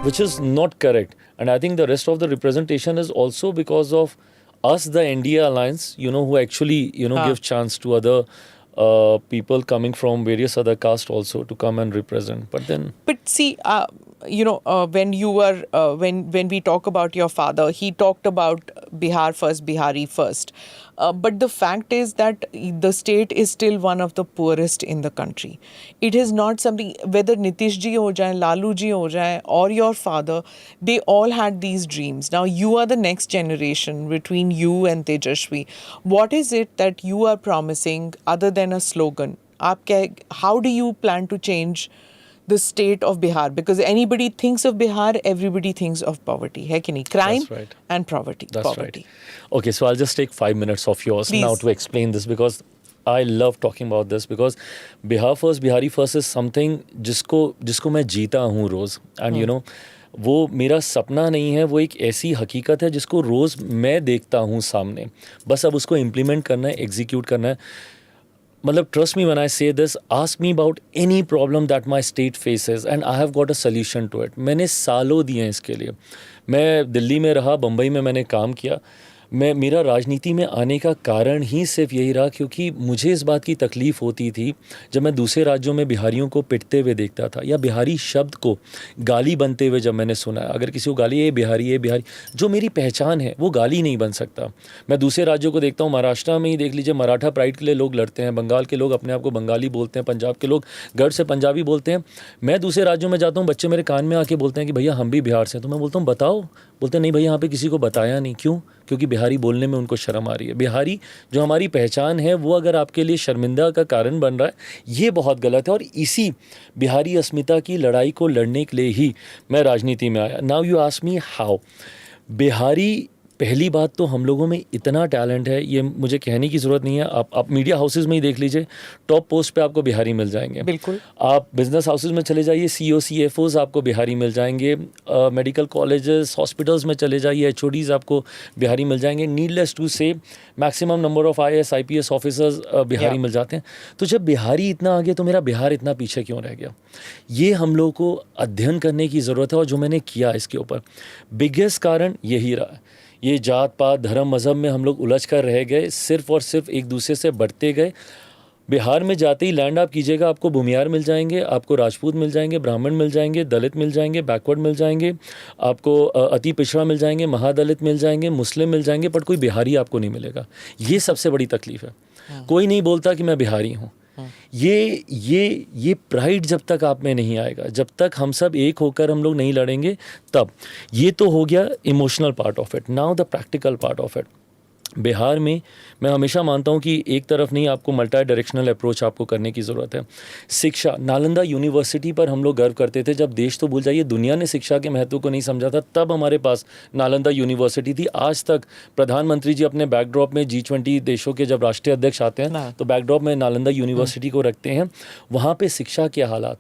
which is not correct. And I think the rest of the representation is also because of us, the NDA alliance, who actually, give chance to other people coming from various other castes also to come and represent. But see, when you were when we talk about your father, he talked about Bihar first, Bihari first. But the fact is that the state is still one of the poorest in the country. It is not something, whether Nitish ji ho jaye, Lalu ji ho jaye, or your father, they all had these dreams. Now you are the next generation between you and Tejashwi. What is it that you are promising other than a slogan? How do you plan to change the state of Bihar? Because anybody thinks of Bihar, everybody thinks of poverty. Hai ki nahi? Crime and poverty. That's right. Okay, so I'll just take 5 minutes of yours now to explain this, because I love talking about this, because Bihar first, Bihari first is something जिसको मैं जीता हूँ रोज़. And वो मेरा सपना नहीं है, वो एक ऐसी हकीकत है जिसको रोज़ मैं देखता हूँ सामने. बस अब उसको इम्प्लीमेंट करना है, एग्जीक्यूट करना है. मतलब trust me when I say this, ask me about any problem that my state faces and I have got a solution to it. मैंने सालों दिए हैं इसके लिए. मैं दिल्ली में रहा, बम्बई में मैंने काम किया. मेरा राजनीति में आने का कारण ही सिर्फ यही रहा क्योंकि मुझे इस बात की तकलीफ़ होती थी जब मैं दूसरे राज्यों में बिहारियों को पिटते हुए देखता था, या बिहारी शब्द को गाली बनते हुए जब मैंने सुना. अगर किसी को गाली ये बिहारी, जो मेरी पहचान है वो गाली नहीं बन सकता. मैं दूसरे राज्यों को देखता हूँ, महाराष्ट्र में ही देख लीजिए, मराठा प्राइड के लिए लोग लड़ते हैं, बंगाल के लोग अपने आप को बंगाली बोलते हैं, पंजाब के लोग गर्व से पंजाबी बोलते हैं. मैं दूसरे राज्यों में जाता हूँ, बच्चे मेरे कान में आके बोलते हैं कि भैया हम भी बिहार से हैं. तो मैं बोलता हूँ बताओ. बोलते नहीं भैया यहाँ पे किसी को बताया नहीं. क्यों? क्योंकि बिहारी बोलने में उनको शर्म आ रही है. बिहारी जो हमारी पहचान है वो अगर आपके लिए शर्मिंदा का कारण बन रहा है, ये बहुत गलत है. और इसी बिहारी अस्मिता की लड़ाई को लड़ने के लिए ही मैं राजनीति में आया. Now you ask me how. Bihari, पहली बात तो हम लोगों में इतना टैलेंट है, ये मुझे कहने की ज़रूरत नहीं है. आप मीडिया हाउसेस में ही देख लीजिए, टॉप पोस्ट पे आपको बिहारी मिल जाएंगे. बिल्कुल. आप बिजनेस हाउसेस में चले जाइए, CEO CFOs आपको बिहारी मिल जाएंगे. मेडिकल कॉलेजेस, हॉस्पिटल्स में चले जाइए, HODs आपको बिहारी मिल जाएंगे. Needless to say maximum number of IAS IPS officers Bihari मिल जाते हैं. तो जब बिहारी इतना आगे तो मेरा बिहार इतना पीछे क्यों रह गया? ये हम लोग को अध्ययन करने की ज़रूरत है, और जो मैंने किया इसके ऊपर बिगेस्ट कारण यही रहा. ये जात पात धर्म मज़हब में हम लोग उलझ कर रह गए, सिर्फ़ और सिर्फ एक दूसरे से बढ़ते गए. बिहार में जाते ही लैंड आप कीजिएगा, आपको भूमियार मिल जाएंगे, आपको राजपूत मिल जाएंगे, ब्राह्मण मिल जाएंगे, दलित मिल जाएंगे, बैकवर्ड मिल जाएंगे, आपको अति पिछड़ा मिल जाएंगे, महादलित मिल जाएंगे, मुस्लिम मिल जाएंगे, पर कोई बिहारी आपको नहीं मिलेगा. ये सबसे बड़ी तकलीफ़ है. कोई नहीं बोलता कि मैं बिहारी हूँ. ये प्राइड जब तक आप में नहीं आएगा, जब तक हम सब एक होकर हम लोग नहीं लड़ेंगे, तब. ये तो हो गया emotional part of it. Now the practical part of it. Bihar में मैं हमेशा मानता हूँ कि एक तरफ नहीं, आपको मल्टी डायरेक्शनल अप्रोच आपको करने की ज़रूरत है. शिक्षा, नालंदा यूनिवर्सिटी पर हम लोग गर्व करते थे. जब देश तो भूल जाइए, दुनिया ने शिक्षा के महत्व को नहीं समझा था, तब हमारे पास नालंदा यूनिवर्सिटी थी. आज तक प्रधानमंत्री जी अपने बैकड्रॉप में G20 देशों के जब राष्ट्रीय अध्यक्ष आते हैं तो बैकड्रॉप में नालंदा यूनिवर्सिटी को रखते हैं. वहाँ पर शिक्षा के हालात.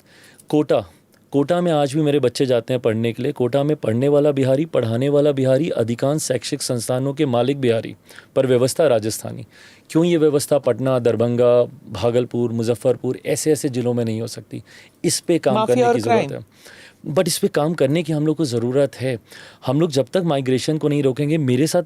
कोटा में आज भी मेरे बच्चे जाते हैं पढ़ने के लिए. कोटा में पढ़ने वाला बिहारी, पढ़ाने वाला बिहारी, अधिकांश शैक्षिक संस्थानों के मालिक बिहारी, पर व्यवस्था राजस्थानी. क्यों ये व्यवस्था पटना, दरभंगा, भागलपुर, मुजफ्फरपुर ऐसे जिलों में नहीं हो सकती? इस पे काम करने की ज़रूरत है. बट इस पे काम करने की हम लोग को ज़रूरत है. हम लोग जब तक माइग्रेशन को नहीं रोकेंगे,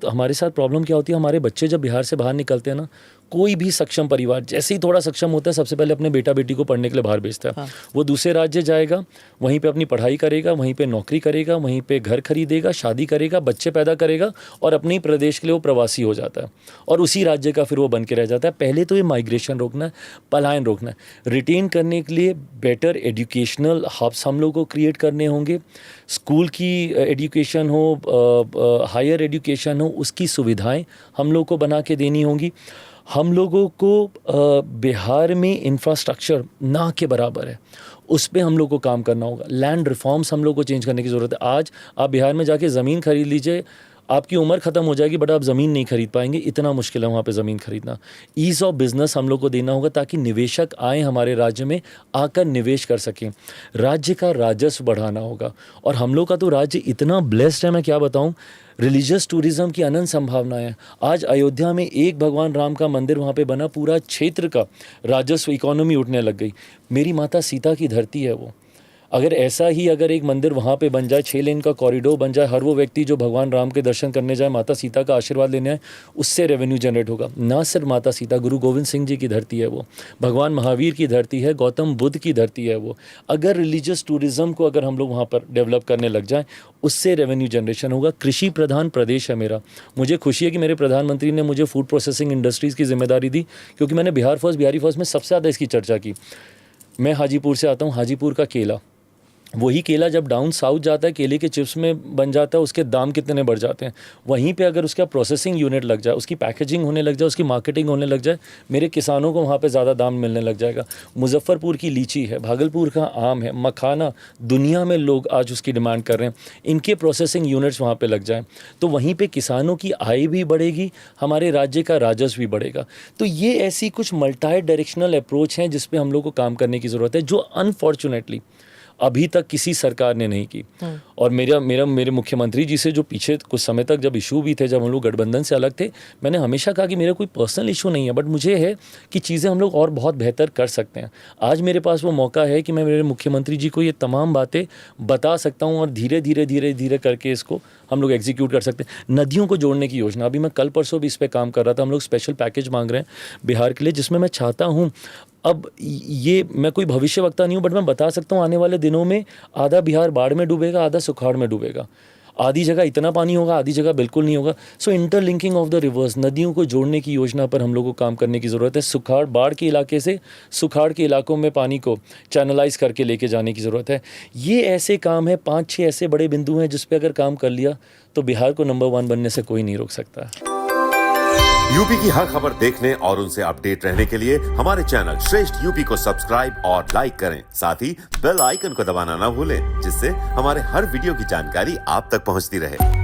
हमारे साथ प्रॉब्लम क्या होती है, हमारे बच्चे जब बिहार से बाहर निकलते हैं ना, कोई भी सक्षम परिवार जैसे ही थोड़ा सक्षम होता है, सबसे पहले अपने बेटा बेटी को पढ़ने के लिए बाहर भेजता है. वो दूसरे राज्य जाएगा, वहीं पे अपनी पढ़ाई करेगा, वहीं पे नौकरी करेगा, वहीं पे घर खरीदेगा, शादी करेगा, बच्चे पैदा करेगा, और अपने ही प्रदेश के लिए वो प्रवासी हो जाता है, और उसी राज्य का फिर वो बन के रह जाता है. पहले तो ये माइग्रेशन रोकना है, पलायन रोकना है. रिटेन करने के लिए बेटर एजुकेशनल हब्स हम लोग को क्रिएट करने होंगे. स्कूल की एजुकेशन हो, हायर एजुकेशन हो, उसकी सुविधाएं हम लोग को बना के देनी होंगी. हम लोगों को बिहार में इंफ्रास्ट्रक्चर ना के बराबर है, उस पर हम लोग को काम करना होगा. लैंड रिफॉर्म्स हम लोग को चेंज करने की ज़रूरत है. आज आप बिहार में जाके ज़मीन खरीद लीजिए, आपकी उम्र ख़त्म हो जाएगी, बट आप ज़मीन नहीं खरीद पाएंगे. इतना मुश्किल है वहाँ पे ज़मीन खरीदना. ईज़ ऑफ बिज़नेस हम लोग को देना होगा ताकि निवेशक आए हमारे राज्य में, आकर निवेश कर सकें. राज्य का राजस्व बढ़ाना होगा. और हम लोग का तो राज्य इतना ब्लेस्ड है, मैं क्या बताऊँ. रिलीजियस टूरिज़्म की अनंत संभावनाएं हैं. आज अयोध्या में एक भगवान राम का मंदिर वहाँ पे बना, पूरा क्षेत्र का राजस्व, इकोनॉमी उठने लग गई. मेरी माता सीता की धरती है वो. अगर ऐसा ही अगर एक मंदिर वहाँ पे बन जाए, 6 लेन का कॉरिडोर बन जाए, हर वो व्यक्ति जो भगवान राम के दर्शन करने जाए, माता सीता का आशीर्वाद लेने आए, उससे रेवेन्यू जनरेट होगा। ना सिर्फ माता सीता, गुरु गोविंद सिंह जी की धरती है वो, भगवान महावीर की धरती है, गौतम बुद्ध की धरती है वो। अगर रिलीजियस टूरिज्म को अगर हम लोग वहाँ पर डेवलप करने लग जाएं, उससे रेवेन्यू जनरेशन होगा। कृषि प्रधान प्रदेश है मेरा, मुझे खुशी है कि मेरे प्रधानमंत्री ने मुझे फूड प्रोसेसिंग इंडस्ट्रीज़ की जिम्मेदारी दी, क्योंकि मैंने बिहार फर्स्ट बिहारी फर्स्ट में सबसे ज़्यादा इसकी चर्चा की। मैं हाजीपुर से आता हूँ, हाजीपुर का केला, वही केला जब डाउन साउथ जाता है, केले के चिप्स में बन जाता है, उसके दाम कितने बढ़ जाते हैं। वहीं पे अगर उसका प्रोसेसिंग यूनिट लग जाए, उसकी पैकेजिंग होने लग जाए, उसकी मार्केटिंग होने लग जाए, मेरे किसानों को वहाँ पे ज़्यादा दाम मिलने लग जाएगा। मुजफ्फरपुर की लीची है, भागलपुर का आम है, मखाना, दुनिया में लोग आज उसकी डिमांड कर रहे हैं। इनके प्रोसेसिंग यूनिट्स वहाँ पर लग जाएँ तो वहीं पर किसानों की आय भी बढ़ेगी, हमारे राज्य का राजस्व भी बढ़ेगा। तो ये ऐसी कुछ मल्टी डायरेक्शनल अप्रोच हैं जिस पर हम लोग को काम करने की ज़रूरत है, जो अनफॉर्चुनेटली अभी तक किसी सरकार ने नहीं की। और मेरे मुख्यमंत्री जी से जो पीछे कुछ समय तक जब इशू भी थे, जब हम लोग गठबंधन से अलग थे, मैंने हमेशा कहा कि मेरा कोई पर्सनल इशू नहीं है, बट मुझे है कि चीज़ें हम लोग और बहुत बेहतर कर सकते हैं। आज मेरे पास वो मौका है कि मैं मेरे मुख्यमंत्री जी को ये तमाम बातें बता सकता हूँ और धीरे धीरे करके इसको हम लोग एग्जीक्यूट कर सकते हैं। नदियों को जोड़ने की योजना, अभी मैं कल परसों भी इस पर काम कर रहा था। हम लोग स्पेशल पैकेज मांग रहे हैं बिहार के लिए, जिसमें मैं चाहता हूँ, अब ये मैं कोई भविष्यवक्ता नहीं हूँ, बट मैं बता सकता हूँ आने वाले दिनों में आधा बिहार बाढ़ में डूबेगा, आधा सुखाड़ में डूबेगा। आधी जगह इतना पानी होगा, आधी जगह बिल्कुल नहीं होगा। सो इंटरलिंकिंग ऑफ द रिवर्स, नदियों को जोड़ने की योजना पर हम लोग को काम करने की ज़रूरत है। सुखाड़, बाढ़ के इलाके से सुखाड़ के इलाकों में पानी को चैनलाइज करके लेके जाने की ज़रूरत है। ये ऐसे काम है, 5-6 ऐसे बड़े बिंदु हैं जिस पे अगर काम कर लिया तो बिहार को नंबर 1 बनने से कोई नहीं रोक सकता। यूपी की हर खबर देखने और उनसे अपडेट रहने के लिए हमारे चैनल श्रेष्ठ यूपी को सब्सक्राइब और लाइक करें। साथ ही बेल आइकन को दबाना ना भूलें, जिससे हमारे हर वीडियो की जानकारी आप तक पहुंचती रहे।